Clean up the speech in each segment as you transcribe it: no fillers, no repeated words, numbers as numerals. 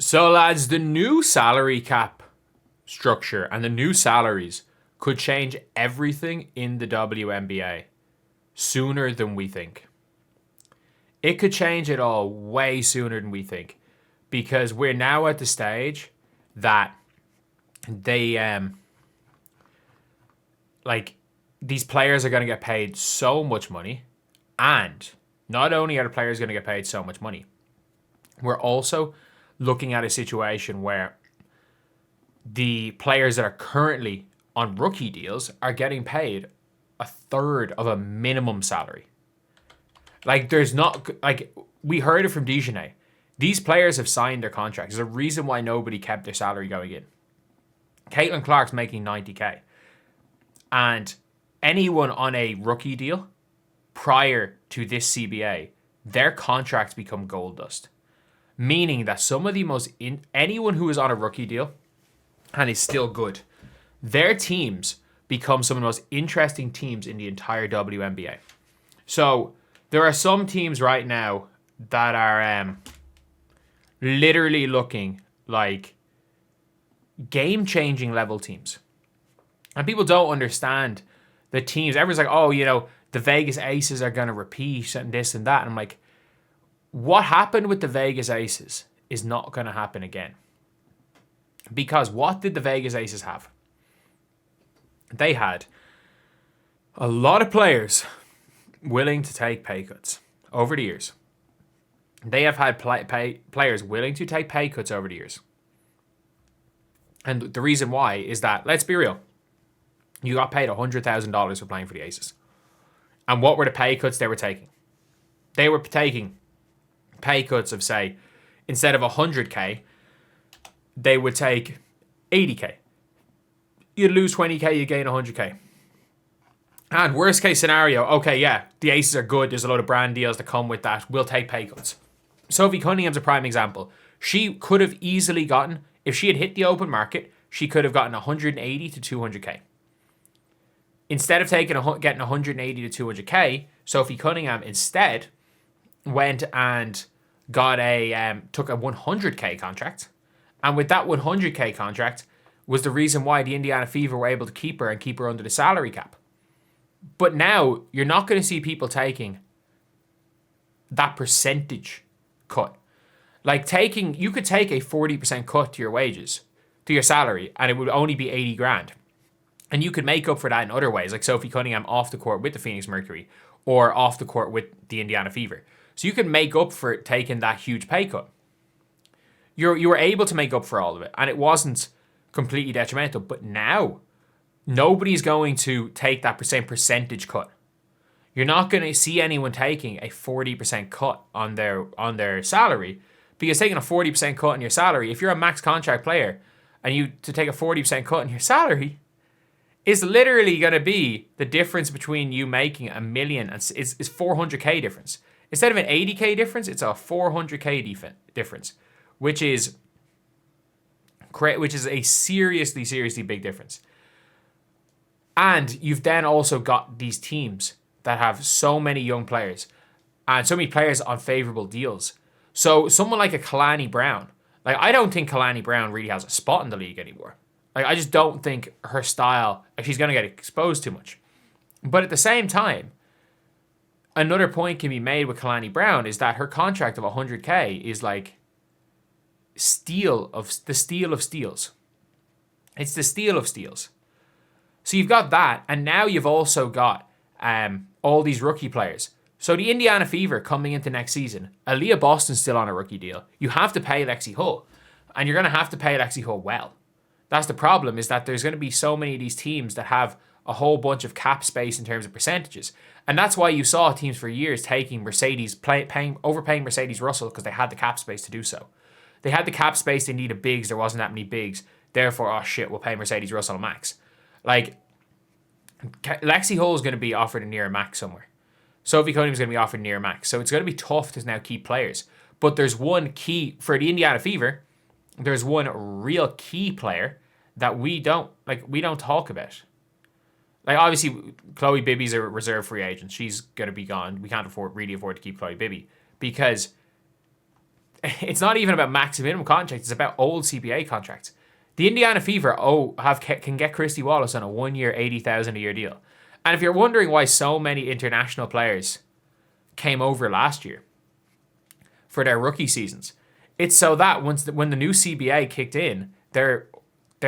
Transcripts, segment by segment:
So, lads, the new salary cap structure and the new salaries could change everything in the WNBA sooner than we think. It could change it all way sooner than we think because we're now at the stage that they like these players are going to get paid so much money, and not only are the players going to get paid so much money, we're also looking at a situation where the players that are currently on rookie deals are getting paid a third of a minimum salary. Like, there's not, like, we heard it from Dejanay. These players have signed their contracts. There's a reason why nobody kept their salary going in. Caitlin Clark's making 90k. And anyone on a rookie deal prior to this CBA, their contracts become gold dust. Meaning that some of the anyone who is on a rookie deal and is still good, their teams become some of the most interesting teams in the entire WNBA. So there are some teams right now that are literally looking like game-changing level teams. And people don't understand the teams. Everyone's like, oh, the Vegas Aces are going to repeat and this and that. And I'm like, what happened with the Vegas Aces is not going to happen again. Because what did the Vegas Aces have? They had a lot of players willing to take pay cuts over the years. They have had players willing to take pay cuts over the years. And the reason why is that, let's be real, you got paid $100,000 for playing for the Aces. And what were the pay cuts they were taking? They were taking pay cuts of, say, instead of 100k, they would take 80k. You'd lose 20k, you gain 100k. And worst case scenario, okay, yeah, the Aces are good. There's a lot of brand deals that come with that. We'll take pay cuts. Sophie Cunningham's a prime example. She could have easily gotten, if she had hit the open market, she could have gotten 180 to 200k. Instead of getting 180 to 200k, Sophie Cunningham instead went and got took a 100k contract. And with that 100k contract was the reason why the Indiana Fever were able to keep her and keep her under the salary cap. But now you're not going to see people taking that percentage cut. Like you could take a 40% cut to your wages, to your salary, and it would only be 80 grand. And you could make up for that in other ways, like Sophie Cunningham off the court with the Phoenix Mercury or off the court with the Indiana Fever. So you can make up for taking that huge pay cut. You were able to make up for all of it, and it wasn't completely detrimental. But now, nobody's going to take that same percentage cut. You're not going to see anyone taking a 40% cut on their salary, because taking a 40% cut on your salary, if you're a max contract player, and to take a 40% cut on your salary, is literally going to be the difference between you making $1 million and is 400k difference. Instead of an 80k difference, it's a 400k difference, which is a seriously big difference. And you've then also got these teams that have so many young players and so many players on favorable deals. So someone like a Kalani Brown, like, I don't think Kalani Brown really has a spot in the league anymore. Like, I just don't think her style, she's going to get exposed too much. But at the same time, another point can be made with Kalani Brown is that her contract of 100k is like the steal of steals. It's the steal of steals. So you've got that, and now you've also got all these rookie players. So the Indiana Fever coming into next season, Aaliyah Boston's still on a rookie deal. You have to pay Lexi Hull, and you're going to have to pay Lexi Hull well. That's the problem, is that there's going to be so many of these teams that have a whole bunch of cap space in terms of percentages. And that's why you saw teams for years taking overpaying Mercedes Russell, because they had the cap space to do so. They had the cap space, they needed bigs, there wasn't that many bigs. Therefore, oh shit, we'll pay Mercedes Russell a max. Like, Lexi Hull is going to be offered a near max somewhere. Sophie Cunningham is going to be offered near max. So it's going to be tough to now keep players. But there's one key, for the Indiana Fever, there's one real key player that we don't talk about. Like, obviously, Chloe Bibby's a reserve free agent. She's going to be gone. We can't really afford to keep Chloe Bibby, because it's not even about max and minimum contracts. It's about old CBA contracts. The Indiana Fever can get Christy Wallace on a 1 year, $80,000 a year deal. And if you're wondering why so many international players came over last year for their rookie seasons, it's so that when the new CBA kicked in, they're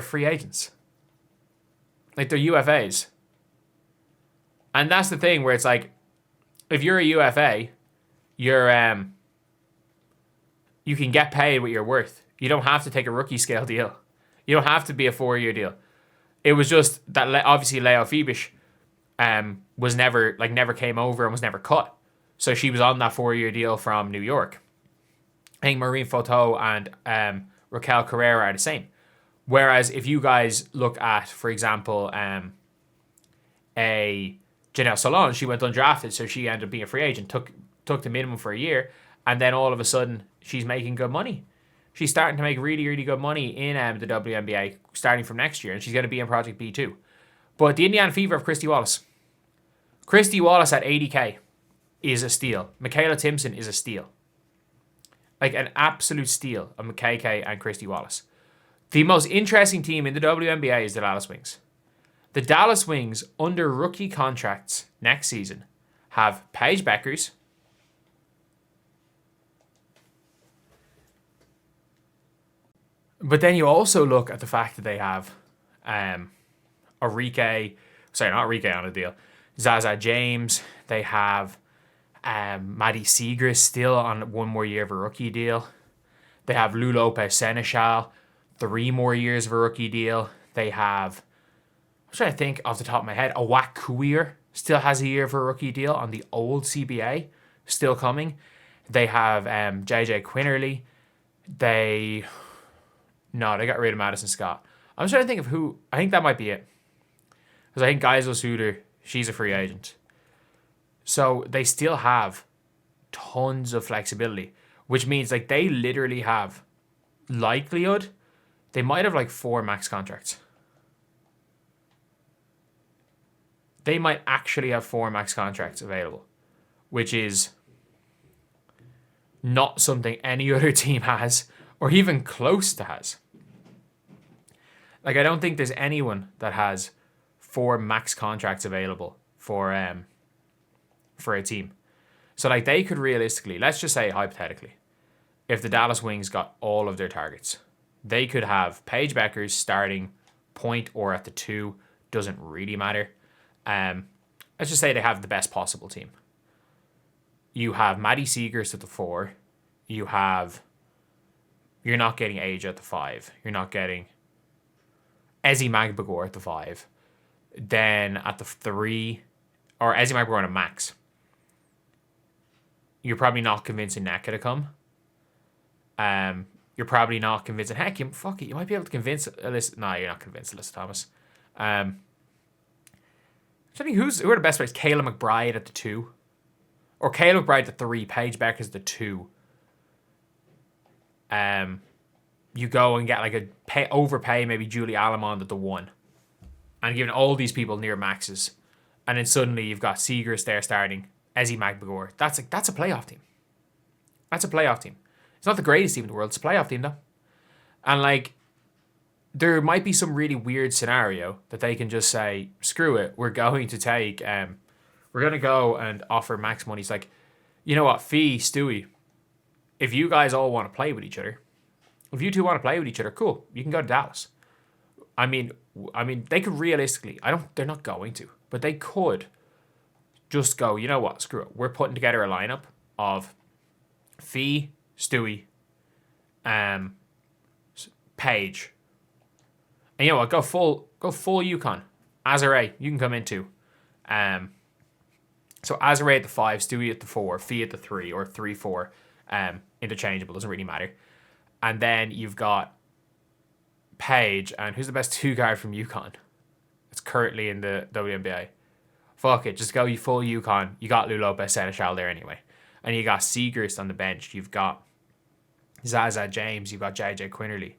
free agents. Like, they're UFAs. And that's the thing where it's like, if you're a UFA, you can get paid what you're worth. You don't have to take a rookie scale deal. You don't have to be a 4-year deal. It was just that obviously Leo Fibish was never came over and was never cut. So she was on that 4-year deal from New York. I think Maureen Foto and Raquel Carrera are the same. Whereas if you guys look at, for example, a Janelle Solon, she went undrafted, so she ended up being a free agent, took the minimum for a year, and then all of a sudden she's making good money. She's starting to make really, really good money in the WNBA starting from next year, and she's going to be in Project B too. But the Indiana Fever of Christy Wallace. Christy Wallace at $80K is a steal. Michaela Timpson is a steal. Like, an absolute steal of McKay and Christy Wallace. The most interesting team in the WNBA is the Dallas Wings. The Dallas Wings, under rookie contracts next season, have Paige Bueckers, but then you also look at the fact that they have not on a deal, Zaza James. They have Maddie Segrist still on 1 more year of a rookie deal. They have Lou Lopez Seneschal, 3 more years of a rookie deal. They have, I'm trying to think off the top of my head, Awak Kuier still has a year of a rookie deal on the old CBA, still coming. They have JJ Quinterly. They got rid of Madison Scott. I'm trying to think of who. I think that might be it. Because I think Geisel Suter, she's a free agent. So they still have tons of flexibility, which means like they literally have likelihood. They might have like 4 max contracts. They might actually have 4 max contracts available, which is not something any other team has or even close to has. Like, I don't think there's anyone that has 4 max contracts available for a team. So like, they could realistically, let's just say hypothetically, if the Dallas Wings got all of their targets, they could have Paige Bueckers starting point or at the 2, doesn't really matter. Let's just say they have the best possible team. You have Maddie Segrist at the 4. You're not getting Age at the 5. You're not getting Ezzy Magbagor at the 5. Then at the 3, or Ezzy Magbagor on a max. You're probably not convincing Neka to come. You're probably not convincing. Heck, you might be able to convince Alyssa. No, you're not convinced Alyssa Thomas. I think who are the best players? Kayla McBride at the 2, or Kayla McBride at the 3. Paige Bueckers at the 2. You go and get like overpay maybe Julie Alamond at the 1, and giving all these people near maxes, and then suddenly you've got Segrist there starting, Ezzy Magbagor. That's a playoff team. That's a playoff team. It's not the greatest team in the world. It's a playoff team though, and like, there might be some really weird scenario that they can just say, screw it, we're going to take, we're going to go and offer max money. It's like, you know what, Fee, Stewie, if you guys all want to play with each other, if you two want to play with each other, cool, you can go to Dallas. I mean, they could realistically, they're not going to, but they could just go, you know what, screw it, we're putting together a lineup of Fee, Stewie, Paige. And you know what? Go full UConn. Azare, you can come in too. So Azare at the 5, Stewie at the 4, Fee at the 3, or 3-4. Interchangeable, doesn't really matter. And then you've got Paige, and who's the best 2 guard from UConn? It's currently in the WNBA. Fuck it, just go full UConn. You got Lou Lopez Seneschal there anyway. And you got Segrist on the bench. You've got Zaza James. You've got JJ Quinterly.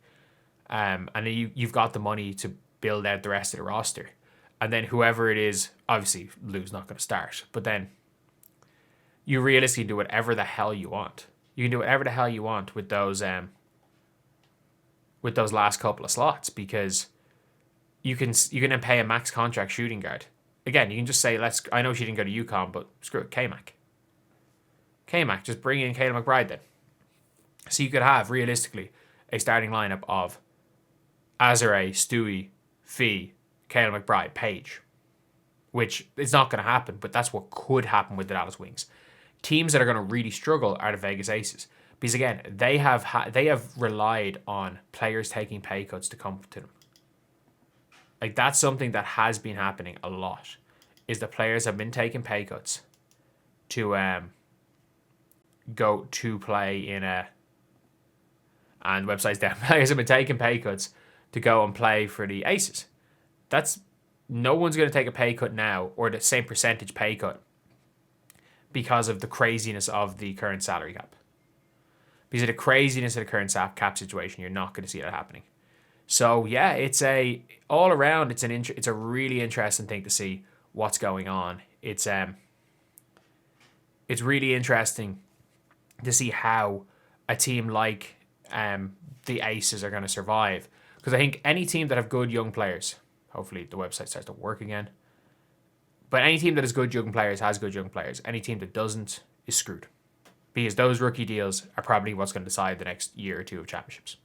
And then you've got the money to build out the rest of the roster. And then whoever it is, obviously Lou's not going to start, but then you realistically do whatever the hell you want. You can do whatever the hell you want with those last couple of slots, because you can then pay a max contract shooting guard. Again, you can just say, I know she didn't go to UConn, but screw it, K-Mac. K-Mac, just bring in Kayla McBride then. So you could have, realistically, a starting lineup of Azare, Stewie, Fee, Kayla McBride, Paige. Which is not going to happen, but that's what could happen with the Dallas Wings. Teams that are going to really struggle are the Vegas Aces. Because again, they have relied on players taking pay cuts to come to them. Like, that's something that has been happening a lot, is the players have been taking pay cuts to go to play in a, and websites down, players have been taking pay cuts to go and play for the Aces. No one's going to take a pay cut now, or the same percentage pay cut, because of the craziness of the current salary cap. Because of the craziness of the current cap situation, you're not going to see that happening. So yeah, it's a really interesting thing to see what's going on. It's really interesting to see how a team like the Aces are going to survive. Because I think any team that have good young players, hopefully the website starts to work again, but any team that has good young players has good young players. Any team that doesn't is screwed. Because those rookie deals are probably what's going to decide the next year or two of championships.